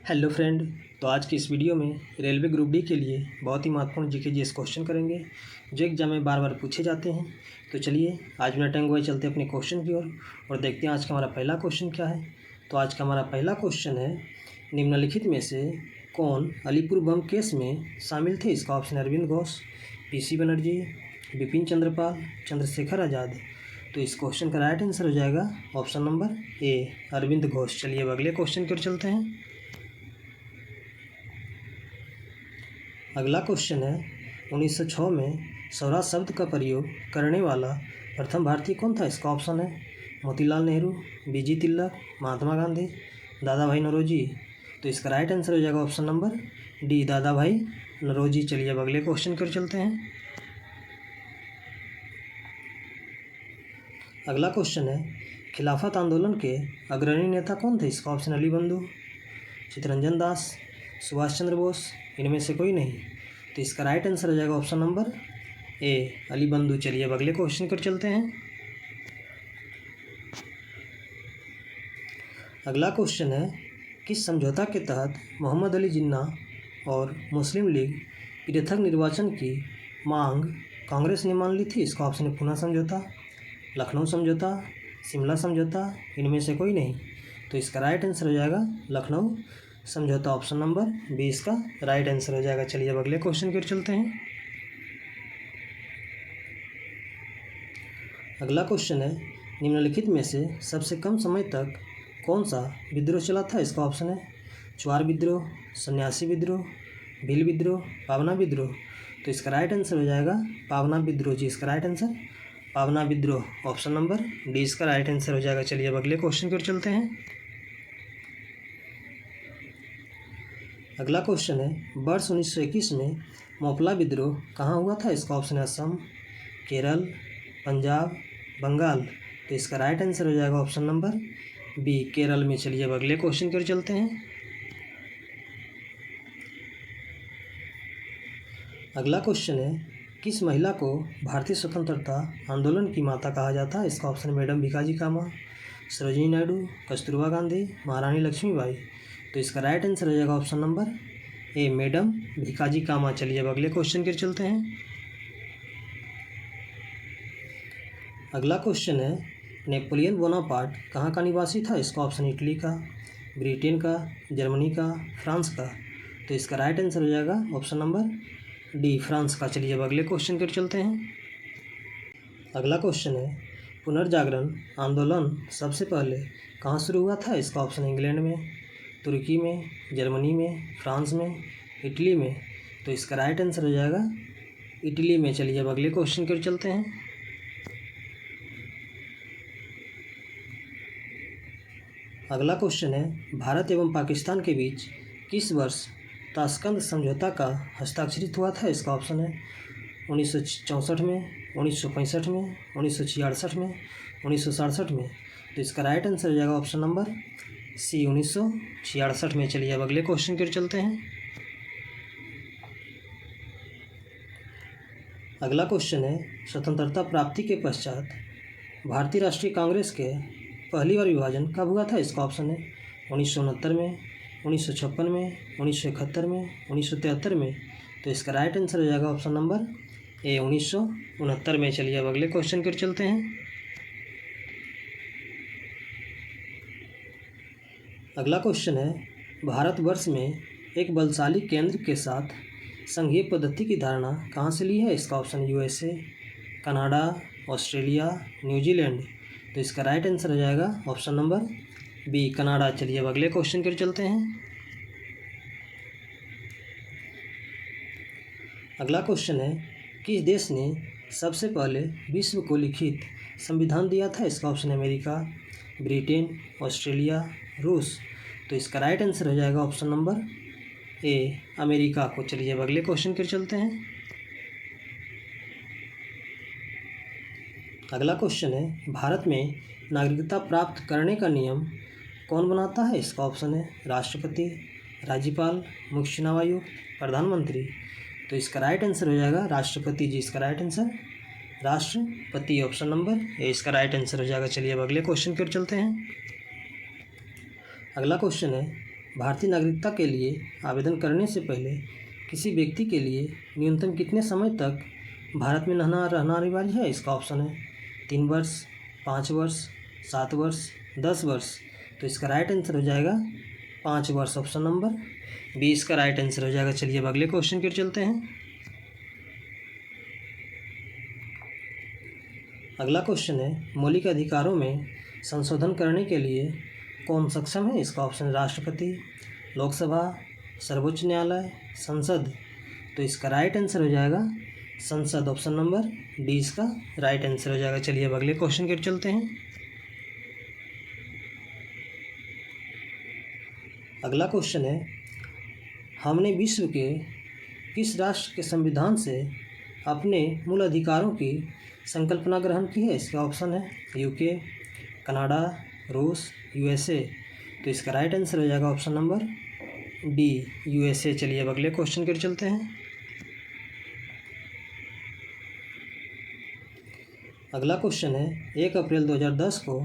Hello friend. तो आज की इस वीडियो में रेलवे ग्रुप डी के लिए बहुत ही महत्वपूर्ण जीके जीएस क्वेश्चन करेंगे जो एग्जाम में बार बार पूछे जाते हैं। तो चलिए आज बिना टाइम गवाए चलते हैं अपने क्वेश्चन की ओर और देखते हैं आज का हमारा पहला क्वेश्चन क्या है। तो आज का हमारा पहला क्वेश्चन है, निम्नलिखित में से कौन अलीपुर बम केस में शामिल थे। इसका ऑप्शन अरविंद घोष, पीसी बनर्जी, बिपिन चंद्रपाल, चंद्रशेखर आज़ाद। तो इस क्वेश्चन का राइट आंसर हो जाएगा option number A, Arvind Ghosh. चलिए अब अगले क्वेश्चन की ओर चलते हैं। अगला क्वेश्चन है, 1906 में स्वराज शब्द का प्रयोग करने वाला प्रथम भारतीय कौन था। इसका ऑप्शन है मोतीलाल नेहरू, बीजी तिलक, महात्मा गांधी, दादा भाई नौरोजी। तो इसका राइट आंसर हो जाएगा ऑप्शन नंबर डी, दादा भाई नौरोजी। चलिए अब अगले क्वेश्चन पर चलते हैं। अगला क्वेश्चन है, खिलाफत आंदोलन के अग्रणी नेता कौन थे। इसका ऑप्शन अली बंधु, चित्तरंजन दास, सुभाष चंद्र बोस, इनमें से कोई नहीं। तो इसका राइट आंसर हो जाएगा ऑप्शन नंबर ए, अली बंधु। चलिए अब अगले क्वेश्चन पर चलते हैं। अगला क्वेश्चन है, किस समझौता के तहत मोहम्मद अली जिन्ना और मुस्लिम लीग पृथक निर्वाचन की मांग कांग्रेस ने मान ली थी। इसका ऑप्शन है पूना समझौता, लखनऊ समझौता, शिमला समझौता, इनमें से कोई नहीं। तो इसका राइट आंसर हो जाएगा लखनऊ समझौता। ऑप्शन नंबर बी इसका राइट आंसर हो जाएगा। चलिए अब अगले क्वेश्चन की ओर चलते हैं। अगला क्वेश्चन है, निम्नलिखित में से सबसे कम समय तक कौन सा विद्रोह चला था। इसका ऑप्शन है चुआर विद्रोह, सन्यासी विद्रोह, भील विद्रोह, पावना विद्रोह। तो इसका राइट आंसर हो जाएगा पावना विद्रोह। जी इसका राइट आंसर पावना विद्रोह। ऑप्शन नंबर डी इसका राइट आंसर हो जाएगा। चलिए अब अगले क्वेश्चन की ओर चलते हैं। अगला क्वेश्चन है, वर्ष 1921 में मोपला विद्रोह कहाँ हुआ था। इसका ऑप्शन है असम, केरल, पंजाब, बंगाल। तो इसका राइट आंसर हो जाएगा ऑप्शन नंबर बी, केरल में। चलिए अब अगले क्वेश्चन की ओर चलते हैं। अगला क्वेश्चन है, किस महिला को भारतीय स्वतंत्रता आंदोलन की माता कहा जाता है। इसका ऑप्शन है मैडम भिकाजी कामा, सरोजिनी नायडू, कस्तूरबा गांधी, महारानी लक्ष्मीबाई। तो इसका राइट आंसर हो जाएगा option number A, madam Bhikaji Cama. चलिए अब अगले क्वेश्चन की ओर चलते हैं। अगला क्वेश्चन है, नेपोलियन बोनापार्ट कहाँ का निवासी था। इसका ऑप्शन इटली का, ब्रिटेन का, जर्मनी का, फ्रांस का। तो इसका राइट आंसर हो जाएगा ऑप्शन नंबर डी, फ्रांस का। चलिए अब अगले क्वेश्चन की ओर चलते हैं। अगला क्वेश्चन है, पुनर्जागरण आंदोलन सबसे पहले कहाँ शुरू हुआ था। इसका ऑप्शन इंग्लैंड में, तुर्की में, जर्मनी में, फ्रांस में, इटली में। तो इसका राइट आंसर हो जाएगा इटली में। चलिए अब अगले क्वेश्चन की ओर चलते हैं। अगला क्वेश्चन है, भारत एवं पाकिस्तान के बीच किस वर्ष ताशकंद समझौता का हस्ताक्षरित हुआ था। इसका ऑप्शन है 1964 में, 1965 में, 1966 में, 1967 में। तो इसका राइट आंसर हो जाएगा ऑप्शन नंबर सी, 1966 में। चलिए अब अगले क्वेश्चन की ओर चलते हैं। अगला क्वेश्चन है, स्वतंत्रता प्राप्ति के पश्चात भारतीय राष्ट्रीय कांग्रेस के पहली बार विभाजन कब हुआ था। इसका ऑप्शन है 1969 में, 1956 में, 1971 में, 1973 में। तो इसका राइट आंसर हो जाएगा ऑप्शन नंबर ए, 1969 में। चलिए अब अगले क्वेश्चन की ओर चलते हैं। अगला क्वेश्चन है, भारतवर्ष में एक बलशाली केंद्र के साथ संघीय पद्धति की धारणा कहाँ से ली है। इसका option USA, Canada, Australia, New Zealand. तो इसका राइट आंसर हो जाएगा ऑप्शन नंबर बी, कनाडा। चलिए अब अगले क्वेश्चन की ओर चलते हैं। अगला क्वेश्चन है, किस देश ने सबसे पहले विश्व को लिखित संविधान दिया था। इसका ऑप्शन है अमेरिका, ब्रिटेन, ऑस्ट्रेलिया, रूस। तो इसका राइट आंसर हो जाएगा ऑप्शन नंबर ए, अमेरिका को। चलिए अब अगले क्वेश्चन की ओर चलते हैं। अगला क्वेश्चन है, भारत में नागरिकता प्राप्त करने का नियम कौन बनाता है। इसका ऑप्शन है राष्ट्रपति, राज्यपाल, मुख्य चुनाव आयुक्त, प्रधानमंत्री। तो इसका राइट आंसर हो जाएगा राष्ट्रपति। जी इसका राइट आंसर राष्ट्रपति। ऑप्शन नंबर ए इसका राइट आंसर हो जाएगा। चलिए अब अगले क्वेश्चन की ओर चलते हैं। अगला क्वेश्चन है, भारतीय नागरिकता के लिए आवेदन करने से पहले किसी व्यक्ति के लिए न्यूनतम कितने समय तक भारत में रहना अनिवार्य है? इसका ऑप्शन है 3 वर्ष, 5 वर्ष, 7 वर्ष, 10 वर्ष। तो इसका राइट आंसर हो जाएगा 5 वर्ष, ऑप्शन नंबर बी इसका राइट आंसर हो जाएगा। चलिए अब अगले क्वेश्चन की ओर चलते हैं। अगला क्वेश्चन है, मौलिक अधिकारों में संशोधन करने के लिए कौन सक्षम है? इसका ऑप्शन है राष्ट्रपति, लोकसभा, सर्वोच्च न्यायालय, संसद। तो इसका राइट आंसर हो जाएगा संसद, ऑप्शन नंबर डी इसका राइट आंसर हो जाएगा। चलिए अब अगले क्वेश्चन की ओर चलते हैं। अगला क्वेश्चन है, हमने विश्व के किस राष्ट्र के संविधान से अपने मूल अधिकारों की संकल्पना ग्रहण की है? इसका ऑप्शन है यूके, कनाडा, रूस, यूएसए। तो इसका राइट आंसर हो जाएगा ऑप्शन नंबर डी यूएसए। चलिए अब अगले क्वेश्चन की ओर चलते हैं। अगला क्वेश्चन है, 1 अप्रैल 2010 को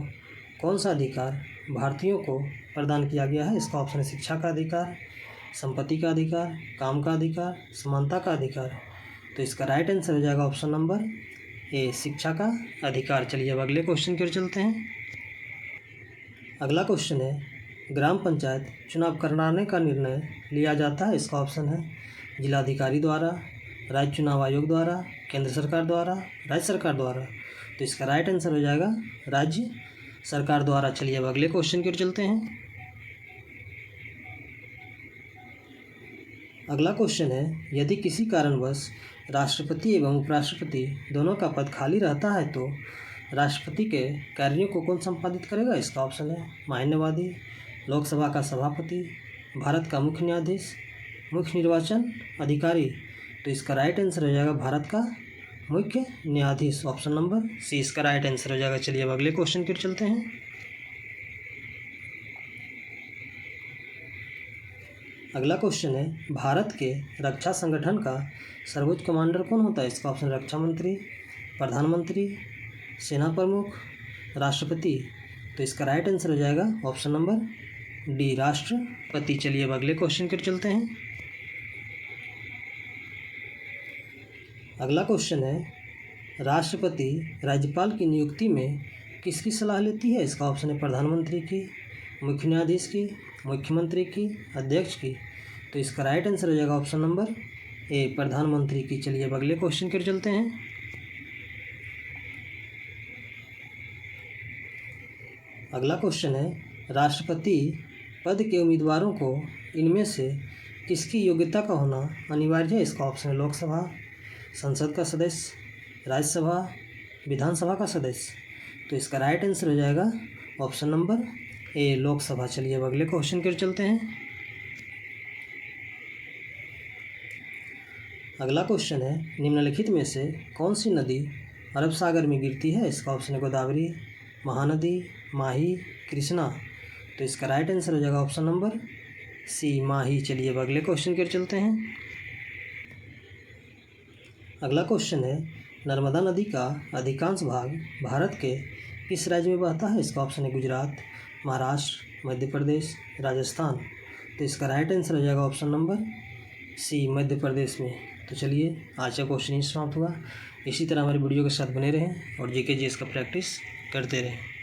कौन सा अधिकार भारतीयों को प्रदान किया गया है? इसका ऑप्शन है शिक्षा का अधिकार, संपत्ति का अधिकार, काम का अधिकार, समानता का अधिकार। तो इसका राइट आंसर हो जाएगा ऑप्शन नंबर ए शिक्षा का अधिकार। चलिए अब अगले क्वेश्चन की ओर चलते हैं। अगला क्वेश्चन है, ग्राम पंचायत चुनाव कराने का निर्णय लिया जाता है? इसका ऑप्शन है जिलाधिकारी द्वारा, राज्य चुनाव आयोग द्वारा, केंद्र सरकार द्वारा, राज्य सरकार द्वारा। तो इसका राइट आंसर हो जाएगा राज्य सरकार द्वारा। चलिए अब अगले क्वेश्चन की ओर चलते हैं। अगला क्वेश्चन है, यदि किसी कारणवश राष्ट्रपति एवं उपराष्ट्रपति दोनों का पद खाली रहता है तो राष्ट्रपति के कार्यों को कौन संपादित करेगा? इसका ऑप्शन है मान्यवादी, लोकसभा का सभापति, भारत का मुख्य न्यायाधीश, मुख्य निर्वाचन अधिकारी। तो इसका राइट आंसर हो जाएगा भारत का मुख्य न्यायाधीश, ऑप्शन नंबर सी इसका राइट आंसर हो जाएगा। चलिए अब अगले क्वेश्चन की ओर चलते हैं। अगला क्वेश्चन है, भारत के रक्षा संगठन का सर्वोच्च कमांडर कौन होता है? इसका ऑप्शन रक्षा मंत्री, प्रधानमंत्री, सेना प्रमुख, राष्ट्रपति। तो इसका राइट आंसर हो जाएगा ऑप्शन नंबर डी राष्ट्रपति। चलिए अब अगले क्वेश्चन की ओर चलते हैं। अगला क्वेश्चन है, राष्ट्रपति राज्यपाल की नियुक्ति में किसकी सलाह लेती है? इसका ऑप्शन है प्रधानमंत्री की, मुख्य न्यायाधीश की, मुख्यमंत्री की, अध्यक्ष की। तो इसका राइट आंसर हो जाएगा ऑप्शन नंबर ए प्रधानमंत्री की। चलिए अब अगले क्वेश्चन की ओर चलते हैं। अगला क्वेश्चन है, राष्ट्रपति पद के उम्मीदवारों को इनमें से किसकी योग्यता का होना अनिवार्य है? इसका ऑप्शन है लोकसभा, संसद का सदस्य, राज्यसभा, विधानसभा का सदस्य। तो इसका राइट आंसर हो जाएगा ऑप्शन नंबर ए लोकसभा। चलिए अब अगले क्वेश्चन की ओर चलते हैं। अगला क्वेश्चन है, निम्नलिखित में से कौन सी नदी अरब सागर में गिरती है? इसका ऑप्शन है गोदावरी, महानदी, माही, कृष्णा। तो इसका राइट आंसर हो जाएगा ऑप्शन नंबर सी माही। चलिए अब अगले क्वेश्चन की ओर चलते हैं। अगला क्वेश्चन है, नर्मदा नदी का अधिकांश भाग भारत के किस राज्य में बहता है? इसका ऑप्शन है गुजरात, महाराष्ट्र, मध्य प्रदेश, राजस्थान। तो इसका राइट आंसर हो जाएगा option number C Madhya Pradesh में। तो चलिए आज का क्वेश्चन ही समाप्त हुआ। इसी तरह हमारी वीडियो के साथ बने रहें और जीके जीएस का प्रैक्टिस करते रहें।